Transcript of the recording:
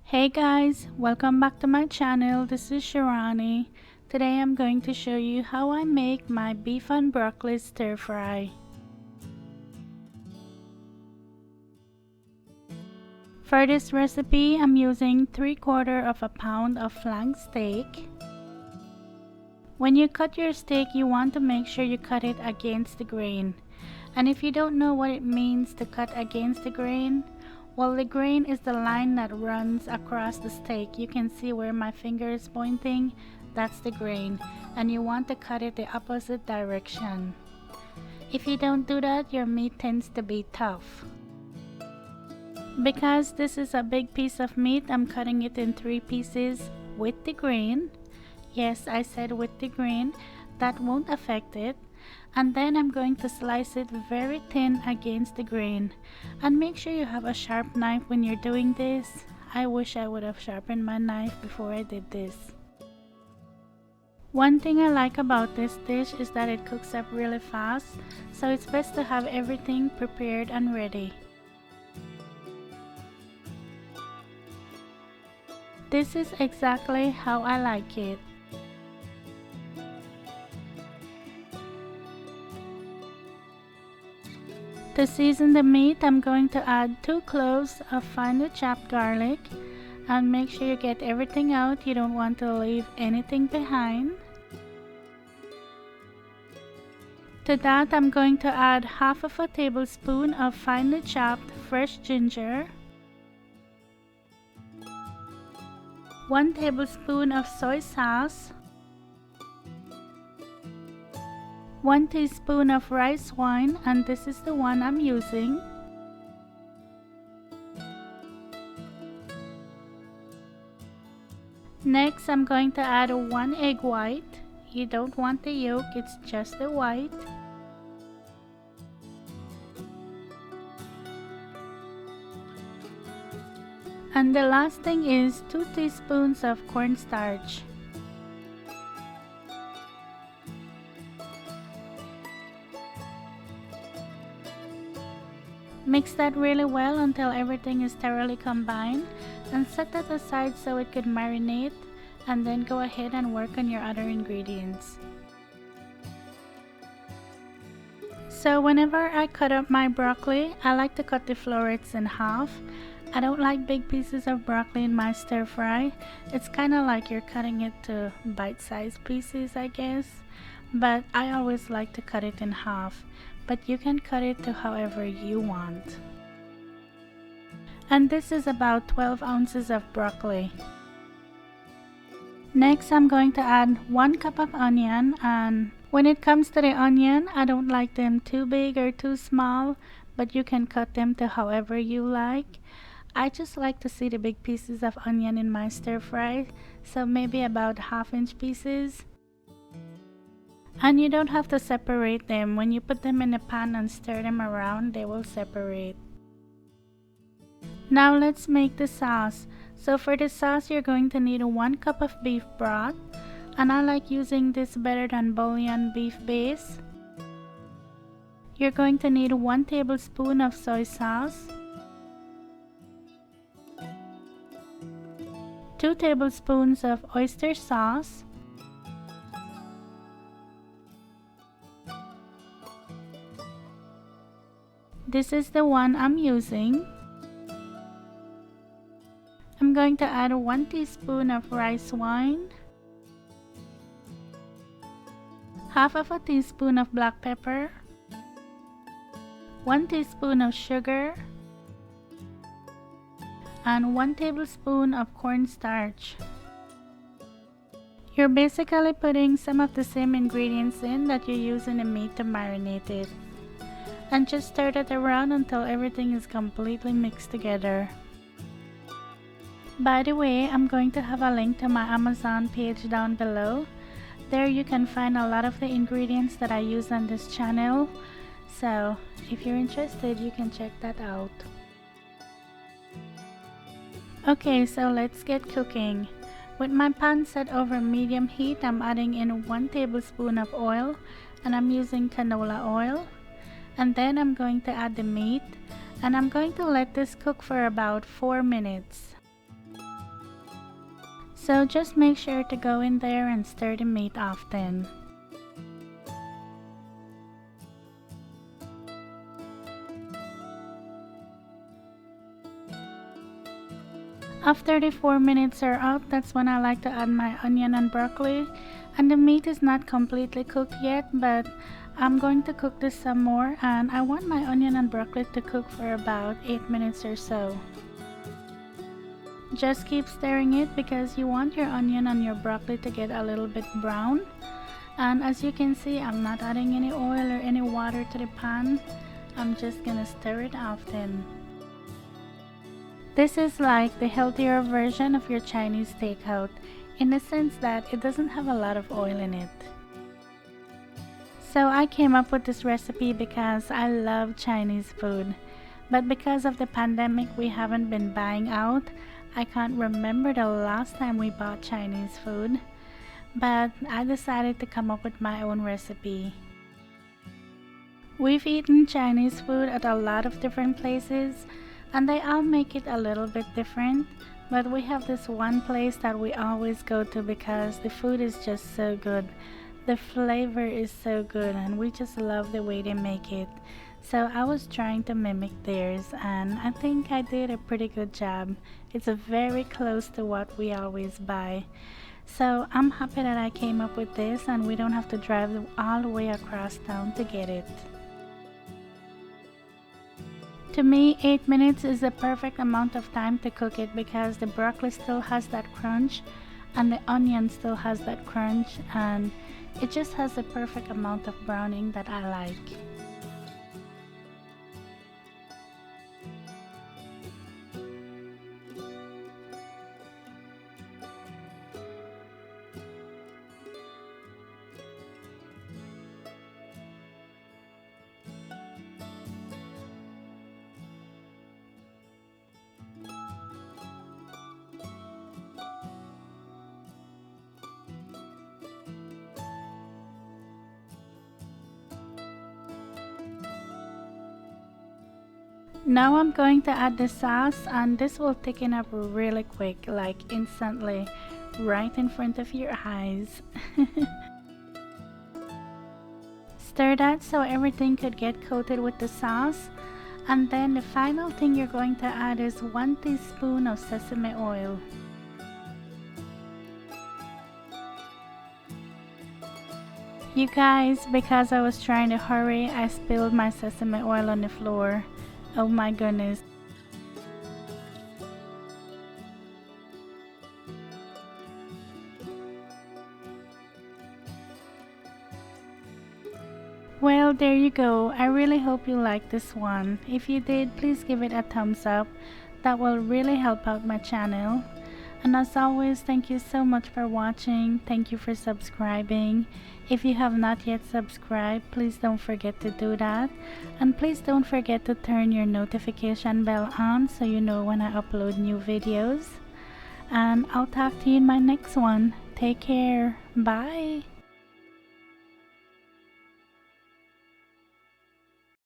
Hey guys, welcome back to my channel. This is Shirani. Today I'm going to show you how I make my beef and broccoli stir fry. For this recipe, I'm using 3/4 of a pound of flank steak. When you cut your steak, you want to make sure you cut it against the grain. And if you don't know what it means to cut against the grain, well, the grain is the line that runs across the steak. You can see where my finger is pointing. That's the grain. And you want to cut it the opposite direction. If you don't do that, your meat tends to be tough. Because this is a big piece of meat, I'm cutting it in 3 pieces with the grain. Yes, I said with the grain. That won't affect it. And then I'm going to slice it very thin against the grain. And make sure you have a sharp knife when you're doing this. I wish I would have sharpened my knife before I did this. One thing I like about this dish is that it cooks up really fast, so it's best to have everything prepared and ready. This is exactly how I like it. To season the meat, I'm going to add 2 cloves of finely chopped garlic, and make sure you get everything out. You don't want to leave anything behind. To that, I'm going to add half of a tablespoon of finely chopped fresh ginger, 1 tablespoon of soy sauce, 1 teaspoon of rice wine, and this is the one I'm using. Next, I'm going to add 1 egg white. You don't want the yolk, it's just the white. And the last thing is 2 teaspoons of cornstarch. Mix that really well until everything is thoroughly combined, and set that aside so it could marinate, and then go ahead and work on your other ingredients. So whenever I cut up my broccoli, I like to cut the florets in half. I don't like big pieces of broccoli in my stir fry. It's kind of like you're cutting it to bite-sized pieces, I guess. But I always like to cut it in half. But you can cut it to however you want. And this is about 12 ounces of broccoli. Next, I'm going to add 1 cup of onion, and when it comes to the onion, I don't like them too big or too small, but you can cut them to however you like. I just like to see the big pieces of onion in my stir fry, so maybe about 1/2-inch pieces. And you don't have to separate them. When you put them in the pan and stir them around, they will separate. Now let's make the sauce. So for the sauce, you're going to need 1 cup of beef broth. And I like using this better than bouillon beef base. You're going to need 1 tablespoon of soy sauce, 2 tablespoons of oyster sauce, this is the one I'm using. I'm going to add 1 teaspoon of rice wine, half of a teaspoon of black pepper, 1 teaspoon of sugar, and 1 tablespoon of cornstarch. You're basically putting some of the same ingredients in that you use in the meat to marinate it. And just stir it around until everything is completely mixed together. By the way, I'm going to have a link to my Amazon page down below. There you can find a lot of the ingredients that I use on this channel. So if you're interested, you can check that out. Okay, so let's get cooking. With my pan set over medium heat, I'm adding in 1 tablespoon of oil, and I'm using canola oil. And then I'm going to add the meat, and I'm going to let this cook for about 4 minutes. So just make sure to go in there and stir the meat often. After the 4 minutes are up, that's when I like to add my onion and broccoli. And the meat is not completely cooked yet, but I'm going to cook this some more, and I want my onion and broccoli to cook for about 8 minutes or so. Just keep stirring it because you want your onion and your broccoli to get a little bit brown. And as you can see, I'm not adding any oil or any water to the pan. I'm just gonna stir it often. This is like the healthier version of your Chinese takeout, in the sense that it doesn't have a lot of oil in it. So I came up with this recipe because I love Chinese food. But because of the pandemic, we haven't been buying out. I can't remember the last time we bought Chinese food. But I decided to come up with my own recipe. We've eaten Chinese food at a lot of different places, and they all make it a little bit different, but we have this one place that we always go to because the food is just so good. The flavor is so good and we just love the way they make it. So I was trying to mimic theirs, and I think I did a pretty good job. It's very close to what we always buy. So I'm happy that I came up with this and we don't have to drive all the way across town to get it. To me, 8 minutes is the perfect amount of time to cook it because the broccoli still has that crunch and the onion still has that crunch, and it just has the perfect amount of browning that I like. Now I'm going to add the sauce, and this will thicken up really quick, like instantly, right in front of your eyes. Stir that so everything could get coated with the sauce, and then the final thing you're going to add is 1 teaspoon of sesame oil. You guys, because I was trying to hurry, I spilled my sesame oil on the floor. Oh my goodness. Well, there you go. I really hope you liked this one. If you did, please give it a thumbs up. That will really help out my channel. And as always, thank you so much for watching. Thank you for subscribing. If you have not yet subscribed, please don't forget to do that. And please don't forget to turn your notification bell on so you know when I upload new videos. And I'll talk to you in my next one. Take care. Bye.